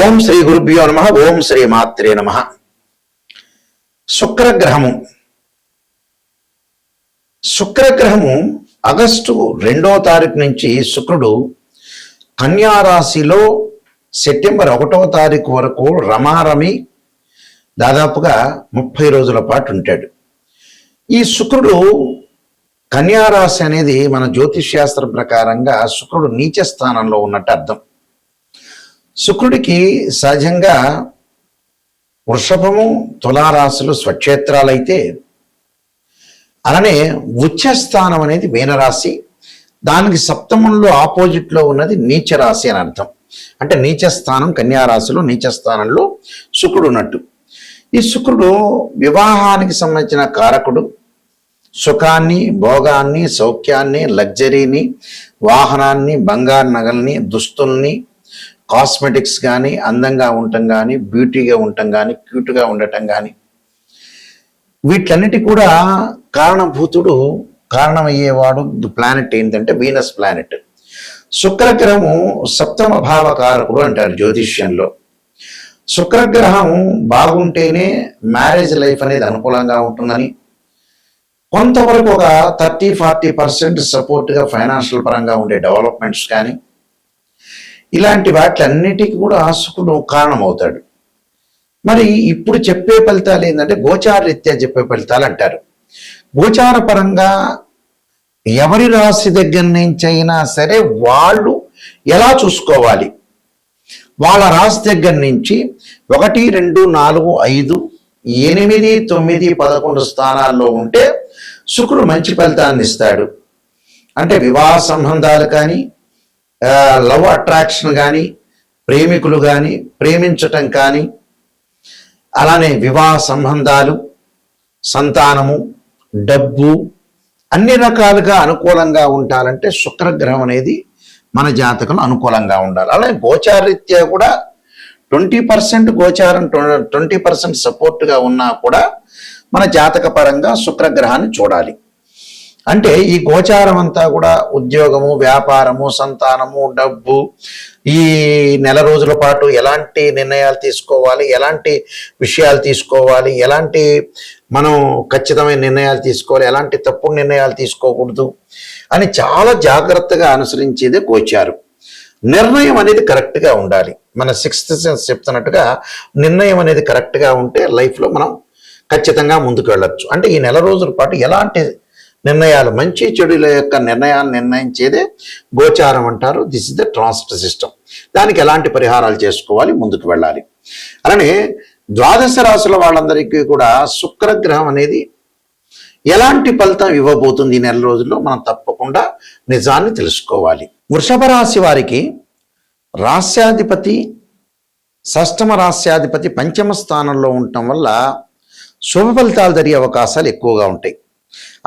ఓం శ్రీ గురుభ్యో నమః. ఓం శ్రీ మాత్రే నమః. శుక్రగ్రహము ఆగస్టు 2వ తారీఖు నుంచి శుక్రుడు కన్యా రాశిలో సెప్టెంబర్ 1వ తారీఖు వరకు రమారమి దాదాపుగా 30 రోజుల పాటు ఉంటాడు. ఈ శుక్రుడు కన్యా రాశి అనేది మన జ్యోతిష్ శాస్త్రం ప్రకారంగా శుక్రుడు నీచ స్థానంలో ఉన్నట్టు అర్థం. శుక్రుడికి సహజంగా వృషభము తులారాశులు స్వక్షేత్రాలైతే, అలానే ఉచ్చ స్థానం అనేది మీనరాశి, దానికి సప్తమంలో ఆపోజిట్లో ఉన్నది నీచ రాశి అని అర్థం. అంటే నీచ స్థానం కన్యారాశిలో నీచ స్థానంలో శుక్రుడు ఉన్నట్టు. ఈ శుక్రుడు వివాహానికి సంబంధించిన కారకుడు. సుఖాన్ని, భోగాన్ని, సౌఖ్యాన్ని, లగ్జరీని, వాహనాన్ని, బంగారు నగల్ని, దుస్తుల్ని, కాస్మెటిక్స్ కానీ, అందంగా ఉండటం కానీ, బ్యూటీగా ఉండటం కానీ, క్యూట్గా ఉండటం కానీ, వీటన్నిటి కూడా కారణమయ్యేవాడు ప్లానెట్ ఏంటంటే వీనస్ ప్లానెట్. శుక్రగ్రహము సప్తమ భావకారకుడు అంటారు జ్యోతిష్యంలో. శుక్రగ్రహం బాగుంటేనే మ్యారేజ్ లైఫ్ అనేది అనుకూలంగా ఉంటుందని, కొంతవరకు ఒక 30-40% సపోర్ట్గా ఫైనాన్షియల్ పరంగా ఉండే డెవలప్మెంట్స్ కానీ, ఇలాంటి వాటిలన్నిటికీ కూడా శుక్రుడు కారణమవుతాడు. మరి ఇప్పుడు చెప్పే ఫలితాలు ఏంటంటే గోచార రీత్యా చెప్పే ఫలితాలు అంటారు. గోచార పరంగా ఎవరి రాశి దగ్గర నుంచి అయినా సరే వాళ్ళు ఎలా చూసుకోవాలి, వాళ్ళ రాశి దగ్గర నుంచి 1, 2, 4, 5, 8, 9, 11 స్థానాల్లో ఉంటే శుక్రుడు మంచి ఫలితాన్ని ఇస్తాడు. అంటే వివాహ సంబంధాలు కానీ, లవ్ అట్రాక్షన్ కానీ, ప్రేమికులు కానీ, ప్రేమించటం కానీ, అలానే వివాహ సంబంధాలు, సంతానము, డబ్బు అన్ని రకాలుగా అనుకూలంగా ఉండాలంటే శుక్రగ్రహం అనేది మన జాతకంలో అనుకూలంగా ఉండాలి. అలానే గోచారరీత్యా కూడా 20% గోచారం 20% సపోర్ట్గా ఉన్నా కూడా మన జాతక పరంగా శుక్రగ్రహాన్ని చూడాలి. అంటే ఈ గోచారం అంతా కూడా ఉద్యోగము, వ్యాపారము, సంతానము, డబ్బు, ఈ నెల రోజుల పాటు ఎలాంటి నిర్ణయాలు తీసుకోవాలి, ఎలాంటి విషయాలు తీసుకోవాలి, ఎలాంటి మనం ఖచ్చితమైన నిర్ణయాలు తీసుకోవాలి, ఎలాంటి తప్పుడు నిర్ణయాలు తీసుకోకూడదు అని చాలా జాగ్రత్తగా అనుసరించేదే గోచారం. నిర్ణయం అనేది కరెక్ట్గా ఉండాలి. మన 6th సెన్స్ చెప్తున్నట్టుగా నిర్ణయం అనేది కరెక్ట్గా ఉంటే లైఫ్లో మనం ఖచ్చితంగా ముందుకు వెళ్ళొచ్చు. అంటే ఈ నెల రోజుల పాటు ఎలాంటి నిర్ణయాలు, మంచి చెడుల యొక్క నిర్ణయాలు నిర్ణయించేదే గోచారం అంటారు. This is the transit system. దానికి ఎలాంటి పరిహారాలు చేసుకోవాలి, ముందుకు వెళ్ళాలి. అలానే ద్వాదశ రాశుల వాళ్ళందరికీ కూడా శుక్రగ్రహం అనేది ఎలాంటి ఫలితం ఇవ్వబోతుంది ఈ నెల రోజుల్లో మనం తప్పకుండా నిజాన్ని తెలుసుకోవాలి. వృషభ రాశి వారికి రాస్యాధిపతి, షష్టమ రాస్యాధిపతి పంచమ స్థానంలో ఉండటం వల్ల శుభ ఫలితాలు జరిగే అవకాశాలు ఎక్కువగా ఉంటాయి.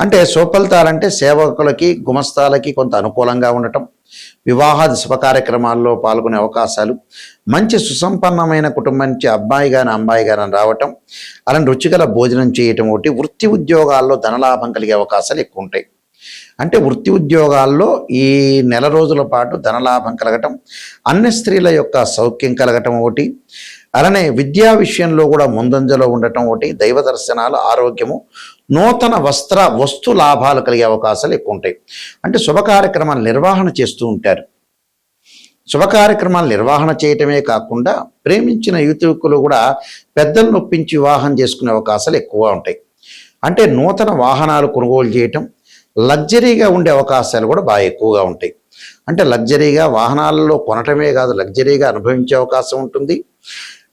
అంటే శుభఫలితాలంటే సేవకులకి, గుమస్తాలకి కొంత అనుకూలంగా ఉండటం, వివాహాది శుభ కార్యక్రమాల్లో పాల్గొనే అవకాశాలు, మంచి సుసంపన్నమైన కుటుంబం నుంచి అబ్బాయి కానీ అమ్మాయి కానీ రావటం, అలాంటి రుచిగల భోజనం చేయటం ఒకటి. వృత్తి ఉద్యోగాల్లో ధనలాభం కలిగే అవకాశాలు ఎక్కువ ఉంటాయి. అంటే వృత్తి ఉద్యోగాల్లో ఈ నెల రోజుల పాటు ధనలాభం కలగటం, అన్ని స్త్రీల యొక్క సౌఖ్యం కలగటం ఒకటి. అలానే విద్యా విషయంలో కూడా ముందంజలో ఉండటం ఒకటి. దైవ దర్శనాలు, ఆరోగ్యము, నూతన వస్తు లాభాలు కలిగే అవకాశాలు ఎక్కువ ఉంటాయి. అంటే శుభ కార్యక్రమాలు నిర్వహణ చేస్తూ ఉంటారు. శుభ కార్యక్రమాలు నిర్వహణ చేయటమే కాకుండా ప్రేమించిన యువకులు కూడా పెద్దలను నొప్పించి వివాహం చేసుకునే అవకాశాలు ఎక్కువగా ఉంటాయి. అంటే నూతన వాహనాలు కొనుగోలు చేయటం, లగ్జరీగా ఉండే అవకాశాలు కూడా బాగా ఎక్కువగా ఉంటాయి. అంటే లగ్జరీగా వాహనాలలో కొనటమే కాదు, లగ్జరీగా అనుభవించే అవకాశం ఉంటుంది.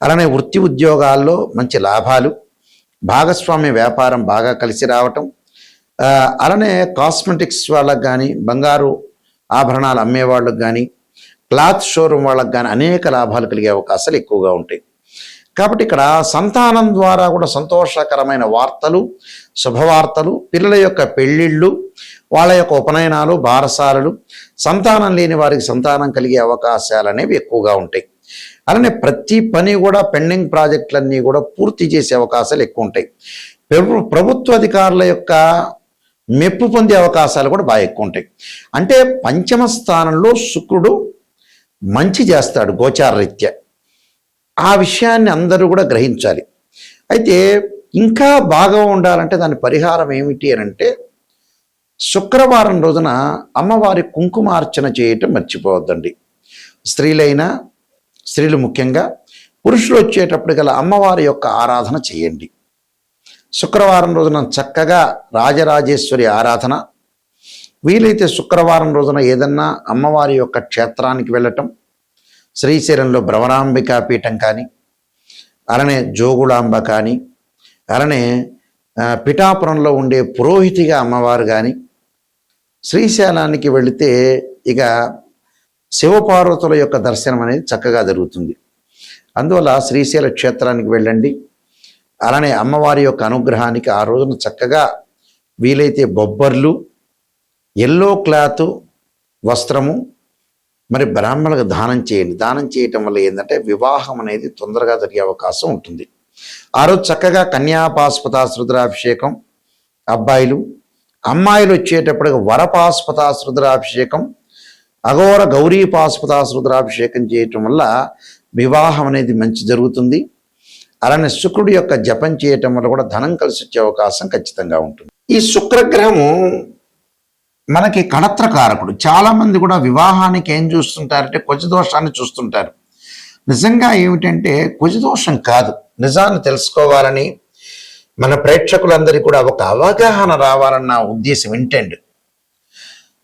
అలానే వృత్తి ఉద్యోగాల్లో మంచి లాభాలు, భాగస్వామ్య వ్యాపారం బాగా కలిసి రావటం, అలానే కాస్మెటిక్స్ వాళ్ళకు కానీ, బంగారు ఆభరణాలు అమ్మేవాళ్ళకు కానీ, క్లాత్ షోరూమ్ వాళ్ళకు కానీ అనేక లాభాలు కలిగే అవకాశాలు ఎక్కువగా ఉంటాయి. కాబట్టి ఇక్కడ సంతానం ద్వారా కూడా సంతోషకరమైన వార్తలు, శుభవార్తలు, పిల్లల యొక్క పెళ్ళిళ్ళు, వాళ్ళ యొక్క ఉపనయనాలు, బారసాలలు, సంతానం లేని వారికి సంతానం కలిగే అవకాశాలు అనేవి ఎక్కువగా ఉంటాయి. అలానే ప్రతి పని కూడా పెండింగ్ ప్రాజెక్టులన్నీ కూడా పూర్తి చేసే అవకాశాలు ఎక్కువ ఉంటాయి. ప్రభుత్వ అధికారుల యొక్క మెప్పు పొందే అవకాశాలు కూడా బాగా ఎక్కువ ఉంటాయి. అంటే పంచమ స్థానంలో శుక్రుడు మంచి చేస్తాడు గోచార రీత్యా. ఆ విషయాన్ని అందరూ కూడా గ్రహించాలి. అయితే ఇంకా బాగా ఉండాలంటే దాని పరిహారం ఏమిటి అని అంటే, శుక్రవారం రోజున అమ్మవారి కుంకుమార్చన చేయటం మర్చిపోవద్దండి. స్త్రీలు ముఖ్యంగా, పురుషులు వచ్చేటప్పుడు గల అమ్మవారి యొక్క ఆరాధన చేయండి. శుక్రవారం రోజున చక్కగా రాజరాజేశ్వరి ఆరాధన, వీలైతే శుక్రవారం రోజున ఏదన్నా అమ్మవారి యొక్క క్షేత్రానికి వెళ్ళటం, శ్రీశైలంలో భ్రమరాంబికా పీఠం కానీ, అలానే జోగులాంబ కానీ, అలానే పిఠాపురంలో ఉండే పురోహితిగా అమ్మవారు కానీ, శ్రీశైలానికి వెళితే ఇక శివపార్వతుల యొక్క దర్శనం అనేది చక్కగా జరుగుతుంది. అందువల్ల శ్రీశైల క్షేత్రానికి వెళ్ళండి. అలానే అమ్మవారి యొక్క అనుగ్రహానికి ఆ రోజున చక్కగా వీలైతే బొబ్బర్లు, ఎల్లో క్లాత్ వస్త్రము మరి బ్రాహ్మణులకు దానం చేయండి. దానం చేయటం వల్ల ఏంటంటే వివాహం అనేది తొందరగా జరిగే అవకాశం ఉంటుంది. ఆ రోజు చక్కగా కన్యాపాస్పతాశ్రుద్రాభిషేకం అబ్బాయిలు, అమ్మాయిలు వచ్చేటప్పటికి వరపాస్పతాశ్రుద్రాభిషేకం, అఘోర గౌరీ పాస్పతాశ్రుద్రాభిషేకం చేయటం వల్ల వివాహం అనేది మంచి జరుగుతుంది. అలానే శుక్రుడి యొక్క జపం చేయటం వల్ల కూడా ధనం కలిసి వచ్చే అవకాశం ఖచ్చితంగా ఉంటుంది. ఈ శుక్రగ్రహము మనకి కళత్రకారకుడు. చాలామంది కూడా వివాహానికి ఏం చూస్తుంటారంటే కుజదోషాన్ని చూస్తుంటారు. నిజంగా ఏమిటంటే కుజదోషం కాదు. నిజాన్ని తెలుసుకోవాలని మన ప్రేక్షకులందరికీ కూడా ఒక అవగాహన రావాలన్న ఉద్దేశం ఇంటెండ్.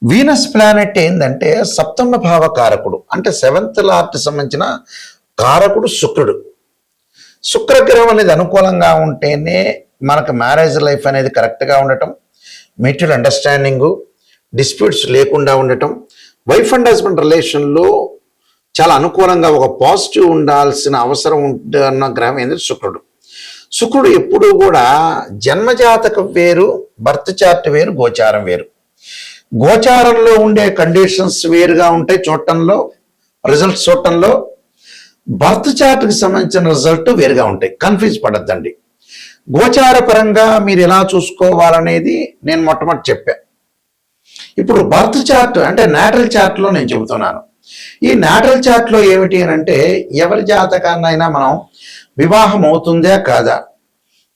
వీనస్ ప్లానెట్ ఏంటంటే సప్తమ భావ కారకుడు, అంటే 7th లార్డ్కి సంబంధించిన కారకుడు శుక్రుడు. శుక్రగ్రహం అనేది అనుకూలంగా ఉంటేనే మనకు మ్యారేజ్ లైఫ్ అనేది కరెక్ట్గా ఉండటం, మ్యూచువల్ అండర్స్టాండింగు, డిస్ప్యూట్స్ లేకుండా ఉండటం, వైఫ్ అండ్ హస్బెండ్ రిలేషన్లో చాలా అనుకూలంగా ఒక పాజిటివ్ ఉండాల్సిన అవసరం ఉంటున్న గ్రహం ఏంటంటే శుక్రుడు. శుక్రుడు ఎప్పుడూ కూడా జన్మజాతకం వేరు, బర్త్ చార్ట్ వేరు, గోచారం వేరు. గోచారంలో ఉండే కండిషన్స్ వేరుగా ఉంటాయి చూడటంలో, రిజల్ట్స్ చూడటంలో. బర్త్ చార్ట్కి సంబంధించిన రిజల్ట్ వేరుగా ఉంటాయి. కన్ఫ్యూజ్ పడద్దండి. గోచార పరంగా మీరు ఎలా చూసుకోవాలనేది నేను మొట్టమొదటి చెప్పా. ఇప్పుడు బర్త్ చార్ట్ అంటే నాటల్ చార్ట్లో నేను చెబుతున్నాను. ఈ నాటల్ చార్ట్లో ఏమిటి అని అంటే ఎవరి జాతకాన్నైనా మనం వివాహం అవుతుందా కాదా,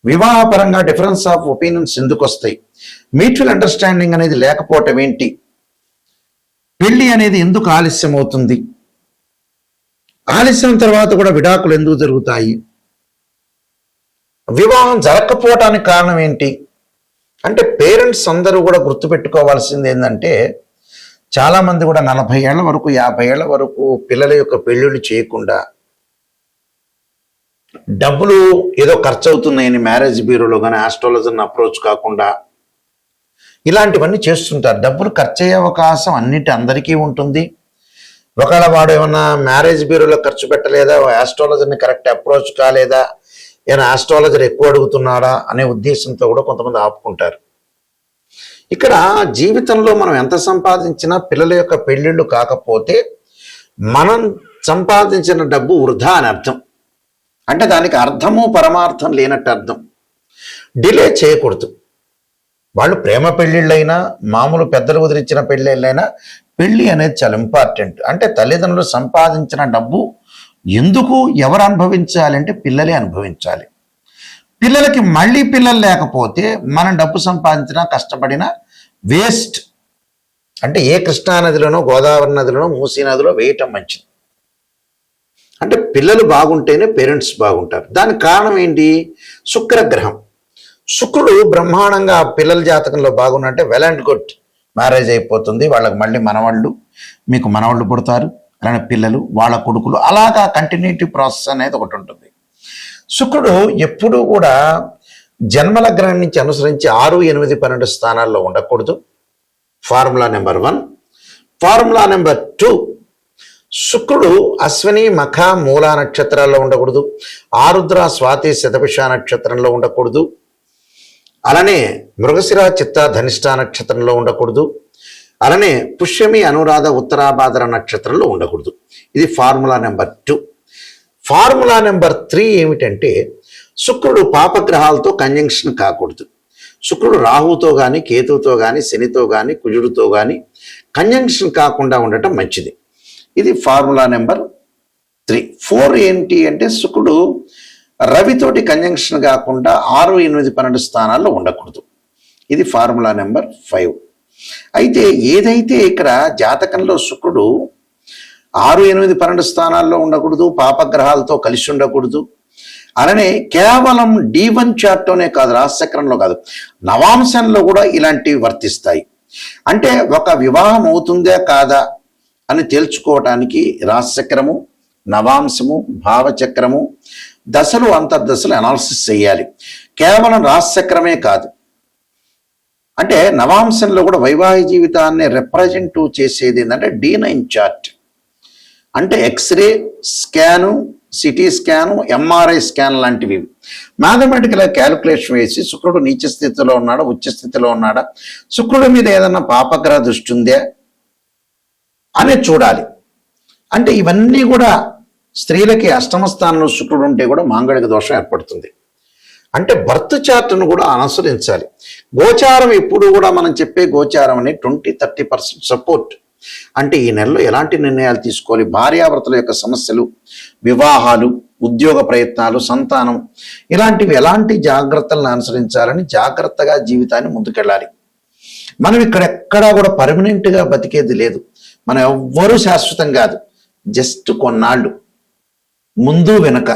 వివాహపరంగా డిఫరెన్స్ ఆఫ్ ఒపీనియన్స్ ఎందుకు వస్తాయి, మ్యూచువల్ అండర్స్టాండింగ్ అనేది లేకపోవటం ఏంటి, పెళ్లి అనేది ఎందుకు ఆలస్యం అవుతుంది, ఆలస్యం తర్వాత కూడా విడాకులు ఎందుకు జరుగుతాయి, వివాహం జరగకపోవటానికి కారణం ఏంటి అంటే పేరెంట్స్ అందరూ కూడా గుర్తుపెట్టుకోవాల్సింది ఏంటంటే చాలామంది కూడా 40 ఏళ్ల వరకు 50 ఏళ్ల వరకు పిల్లల యొక్క పెళ్ళిళ్ళు చేయకుండా డబ్బులు ఏదో ఖర్చు అవుతున్నాయని మ్యారేజ్ బ్యూరోలో కానీ ఆస్ట్రాలజర్ని అప్రోచ్ కాకుండా ఇలాంటివన్నీ చేస్తుంటారు. డబ్బులు ఖర్చు అయ్యే అవకాశం అందరికీ ఉంటుంది. ఒకవేళ వాడు ఏమన్నా మ్యారేజ్ బ్యూరోలో ఖర్చు పెట్టలేదా, ఆస్ట్రాలజర్ని కరెక్ట్ అప్రోచ్ కాలేదా, ఏమైనా ఆస్ట్రాలజర్ ఎక్కువ అడుగుతున్నాడా అనే ఉద్దేశంతో కూడా కొంతమంది ఆపుకుంటారు. ఇక్కడ జీవితంలో మనం ఎంత సంపాదించినా పిల్లల యొక్క పెళ్ళిళ్ళు కాకపోతే మనం సంపాదించిన డబ్బు వృధా అని అర్థం. అంటే దానికి అర్థము పరమార్థం లేనట్టు అర్థం. డిలే చేయకూడదు. వాళ్ళు ప్రేమ పెళ్ళిళ్ళైనా మామూలు పెద్దలు వదిలించిన పెళ్ళిళ్ళైనా పెళ్ళి అనేది చాలా ఇంపార్టెంట్. అంటే తల్లిదండ్రులు సంపాదించిన డబ్బు ఎందుకు ఎవరు అనుభవించాలి అంటే పిల్లలే అనుభవించాలి. పిల్లలకి మళ్ళీ పిల్లలు లేకపోతే మనం డబ్బు సంపాదించినా కష్టపడినా వేస్ట్. అంటే ఏ కృష్ణా నదిలోనో గోదావరి నదిలోనో మూసీ నదిలో వేయటం మంచిది. అంటే పిల్లలు బాగుంటేనే పేరెంట్స్ బాగుంటారు. దానికి కారణం ఏంటి? శుక్రగ్రహం. శుక్రుడు బ్రహ్మాండంగా పిల్లల జాతకంలో బాగున్నట్టే వెల్ అండ్ గుడ్, మ్యారేజ్ అయిపోతుంది, వాళ్ళకి మళ్ళీ మనవాళ్ళు, మీకు మనవాళ్ళు పుడతారు, అలానే పిల్లలు, వాళ్ళ కొడుకులు, అలాగా కంటిన్యూటీ ప్రాసెస్ అనేది ఒకటి ఉంటుంది. శుక్రుడు ఎప్పుడూ కూడా జన్మలగ్నం నుంచి అనుసరించి 6, 8, 12 స్థానాల్లో ఉండకూడదు. Formula number 1. ఫార్ములా నెంబర్ 2, శుక్రుడు అశ్విని మఖ మూలా నక్షత్రాల్లో ఉండకూడదు, ఆరుద్ర స్వాతి శతభిష నక్షత్రంలో ఉండకూడదు, అలానే మృగశిర చిత్త ధనిష్ట నక్షత్రంలో ఉండకూడదు, అలానే పుష్యమి అనురాధ ఉత్తరాభాద్ర నక్షత్రంలో ఉండకూడదు. ఇది ఫార్ములా నెంబర్ 2. ఫార్ములా నెంబర్ 3 ఏమిటంటే శుక్రుడు పాపగ్రహాలతో కంజంక్షన్ కాకూడదు. శుక్రుడు రాహుతో కానీ, కేతువుతో కానీ, శనితో కానీ, కుజుడితో కానీ కంజంక్షన్ కాకుండా ఉండటం మంచిది. ఇది ఫార్ములా నెంబర్ 3. 4 ఏంటి అంటే శుక్రుడు రవితోటి కంజంక్షన్ కాకుండా 6, 8, 12 స్థానాల్లో ఉండకూడదు. ఇది ఫార్ములా నెంబర్ 5. అయితే ఏదైతే ఇక్కడ జాతకంలో శుక్రుడు 6, 8, 12 స్థానాల్లో ఉండకూడదు, పాపగ్రహాలతో కలిసి ఉండకూడదు, అలానే కేవలం D1 చార్ట్లోనే కాదు, రాశిచక్రంలో కాదు, నవాంశంలో కూడా ఇలాంటివి వర్తిస్తాయి. అంటే ఒక వివాహం అవుతుందా కాదా అని తేల్చుకోవటానికి రాశిచక్రము, నవాంశము, భావచక్రము, దశలు, అంతర్దశలు అనాలిసిస్ చేయాలి. కేవలం రాశిచక్రమే కాదు, అంటే నవాంశంలో కూడా వైవాహిక జీవితాన్ని రిప్రజెంట్ చేసేది ఏంటంటే D9 చార్ట్. అంటే X ray scan, CT scan, MRI scan లాంటివి మ్యాథమెటికల్ క్యాలిక్యులేషన్ వేసి శుక్రుడు నీచ స్థితిలో ఉన్నాడా, ఉచ్చ స్థితిలో ఉన్నాడా, శుక్రుడి మీద ఏదన్నా పాపగ్రహ దృష్టి ఉందే అని చూడాలి. అంటే ఇవన్నీ కూడా స్త్రీలకి అష్టమ స్థానంలో శుక్రుడు ఉంటే కూడా మాంగళిక దోషం ఏర్పడుతుంది. అంటే బర్త్ చార్ట్ను కూడా అనుసరించాలి. గోచారం ఎప్పుడు కూడా మనం చెప్పే గోచారం అని 20-30% సపోర్ట్. అంటే ఈ నెలలో ఎలాంటి నిర్ణయాలు తీసుకోవాలి, భార్యాభర్తల యొక్క సమస్యలు, వివాహాలు, ఉద్యోగ ప్రయత్నాలు, సంతానం, ఇలాంటివి ఎలాంటి జాగ్రత్తలను అనుసరించాలని జాగ్రత్తగా జీవితాన్ని ముందుకెళ్ళాలి. మనం ఇక్కడెక్కడా కూడా పర్మనెంట్గా బతికేది లేదు. మనం ఎవ్వరూ శాశ్వతం కాదు, జస్ట్ కొన్నాళ్ళు ముందు వెనక.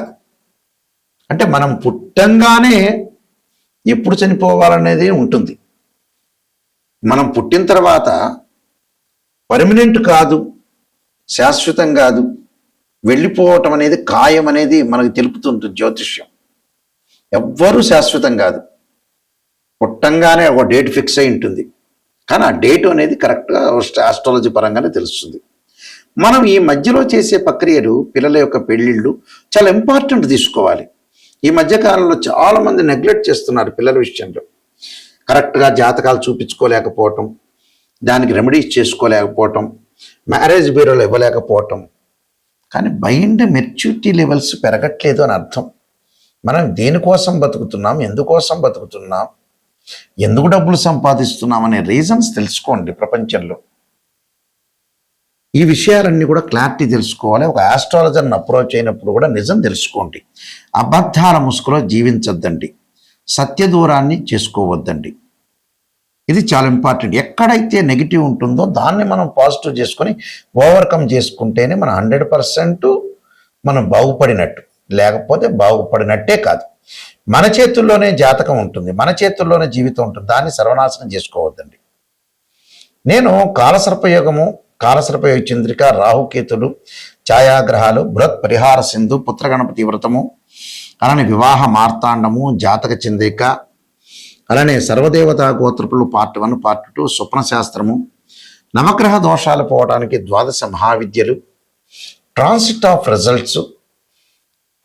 అంటే మనం పుట్టంగానే ఎప్పుడు చనిపోవాలనేది ఉంటుంది. మనం పుట్టిన తర్వాత పర్మనెంట్ కాదు, శాశ్వతం కాదు, వెళ్ళిపోవటం అనేది ఖాయం అనేది మనకు తెలుపుతుంటుంది జ్యోతిష్యం. ఎవ్వరూ శాశ్వతం కాదు. పుట్టంగానే ఒక డేట్ ఫిక్స్ అయి ఉంటుంది, కానీ ఆ డేట్ అనేది కరెక్ట్గా ఆస్ట్రాలజీ పరంగానే తెలుస్తుంది. మనం ఈ మధ్యలో చేసే ప్రక్రియలు, పిల్లల యొక్క పెళ్ళిళ్ళు చాలా ఇంపార్టెంట్ తీసుకోవాలి. ఈ మధ్యకాలంలో చాలామంది నెగ్లెక్ట్ చేస్తున్నారు పిల్లల విషయంలో. కరెక్ట్గా జాతకాలు చూపించుకోలేకపోవటం, దానికి రెమెడీస్ చేసుకోలేకపోవటం, మ్యారేజ్ బ్యూరోలు ఇవ్వలేకపోవటం. కానీ మైండ్ మెచ్యూరిటీ లెవెల్స్ పెరగట్లేదు అని అర్థం. మనం దేనికోసం బతుకుతున్నాం, ఎందుకోసం బతుకుతున్నాం, ఎందుకు డబ్బులు సంపాదిస్తున్నాం అనే రీజన్స్ తెలుసుకోండి. ప్రపంచంలో ఈ విషయాలన్నీ కూడా క్లారిటీ తెలుసుకోవాలి. ఒక ఆస్ట్రాలజర్ని అప్రోచ్ అయినప్పుడు కూడా నిజం తెలుసుకోండి. అబద్ధాల ముసుగులో జీవించొద్దండి, సత్య దూరాన్ని చేసుకోవద్దండి. ఇది చాలా ఇంపార్టెంట్. ఎక్కడైతే నెగిటివ్ ఉంటుందో దాన్ని మనం పాజిటివ్ చేసుకొని ఓవర్కమ్ చేసుకుంటేనే మనం 100% మనం బాగుపడినట్టు, లేకపోతే బాగుపడినట్టే కాదు. మన చేతుల్లోనే జాతకం ఉంటుంది, మన చేతుల్లోనే జీవితం ఉంటుంది, దాన్ని సర్వనాశనం చేసుకోవద్దండి. నేను కాలసర్పయోగము, కాలసర్పయోగ చంద్రిక, రాహుకేతులు, ఛాయాగ్రహాలు, బృహత్ పరిహార సింధు, పుత్రగణపతి వ్రతము, అలానే వివాహ మార్తాండము, జాతక చంద్రిక, అలానే సర్వదేవతా గోత్రపులు పార్ట్ 1, పార్ట్ 2, స్వప్న శాస్త్రము, నవగ్రహ దోషాలు పోవడానికి 12 మహావిద్యలు, ట్రాన్సిట్ ఆఫ్ రిజల్ట్స్,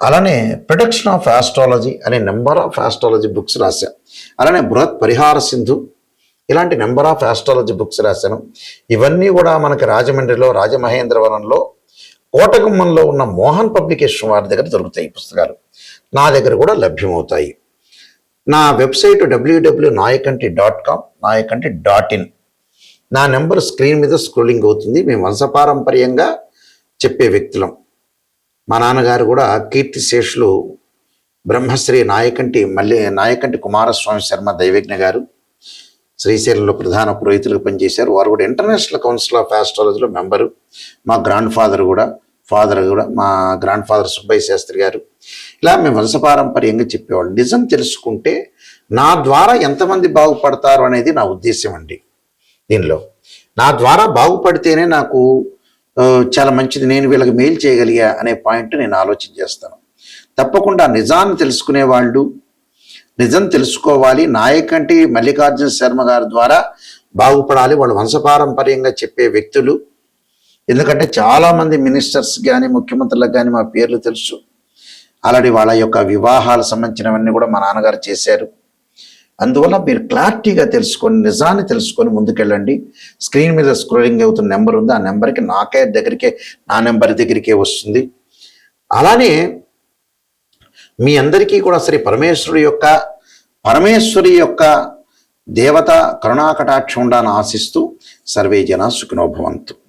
అలానే ప్రొడక్షన్ ఆఫ్ ఆస్ట్రాలజీ అనే నెంబర్ ఆఫ్ ఆస్ట్రాలజీ బుక్స్ రాశాను. అలానే బృహత్ పరిహార సింధు, ఇలాంటి నెంబర్ ఆఫ్ ఆస్ట్రాలజీ బుక్స్ రాశాను. ఇవన్నీ కూడా మనకి రాజమండ్రిలో, రాజమహేంద్రవరంలో, కోటగుమ్మంలో ఉన్న మోహన్ పబ్లికేషన్ వారి దగ్గర దొరుకుతాయి ఈ పుస్తకాలు. నా దగ్గర కూడా లభ్యమవుతాయి. నా వెబ్సైట్ www.nayakanti.com, nayakanti.in. నా నెంబర్ స్క్రీన్ మీద స్క్రోలింగ్ అవుతుంది. మేము వంశపారంపర్యంగా చెప్పే వ్యక్తులం. మా నాన్నగారు కూడా కీర్తిశేషులు బ్రహ్మశ్రీ నాయకంటి కుమారస్వామి శర్మ దైవజ్ఞ గారు శ్రీశైలంలో ప్రధాన పురోహితులుగా పనిచేశారు. వారు కూడా ఇంటర్నేషనల్ కౌన్సిల్ ఆఫ్ ఆస్ట్రాలజీలో మెంబరు. మా ఫాదర్ కూడా మా గ్రాండ్ ఫాదర్ సుబ్బయ్య శాస్త్రి గారు. ఇలా మేము వంశపారంపర్యంగా చెప్పేవాళ్ళు. నిజం తెలుసుకుంటే నా ద్వారా ఎంతమంది బాగుపడతారు అనేది నా ఉద్దేశం అండి. దీనిలో నా ద్వారా బాగుపడితేనే నాకు చాలా మంచిది, నేను వీళ్ళకి మెయిల్ చేయగలిగా అనే పాయింట్ నేను ఆలోచన చేస్తాను. తప్పకుండా నిజాన్ని తెలుసుకునే వాళ్ళు, నిజం తెలుసుకోవాలి. నాయకంటి మల్లికార్జున శర్మ గారి ద్వారా బాగుపడాలి. వాళ్ళు వంశపారంపర్యంగా చెప్పే వ్యక్తులు. ఎందుకంటే చాలామంది మినిస్టర్స్ కానీ, ముఖ్యమంత్రులకు కానీ మా పేర్లు తెలుసు. ఆల్రెడీ వాళ్ళ యొక్క వివాహాలకు సంబంధించినవన్నీ కూడా మా నాన్నగారు చేశారు. అందువల్ల మీరు క్లారిటీగా తెలుసుకొని, నిజాన్ని తెలుసుకొని ముందుకెళ్ళండి. స్క్రీన్ మీద స్క్రోలింగ్ అవుతున్న నెంబర్ ఉంది, ఆ నెంబర్కి నా నెంబర్ దగ్గరికే వస్తుంది. అలానే మీ అందరికీ కూడా శ్రీ పరమేశ్వరి యొక్క దేవత కరుణాకటాక్షం ఉండాలని ఆశిస్తూ సర్వే జన సుఖినో భవంతు.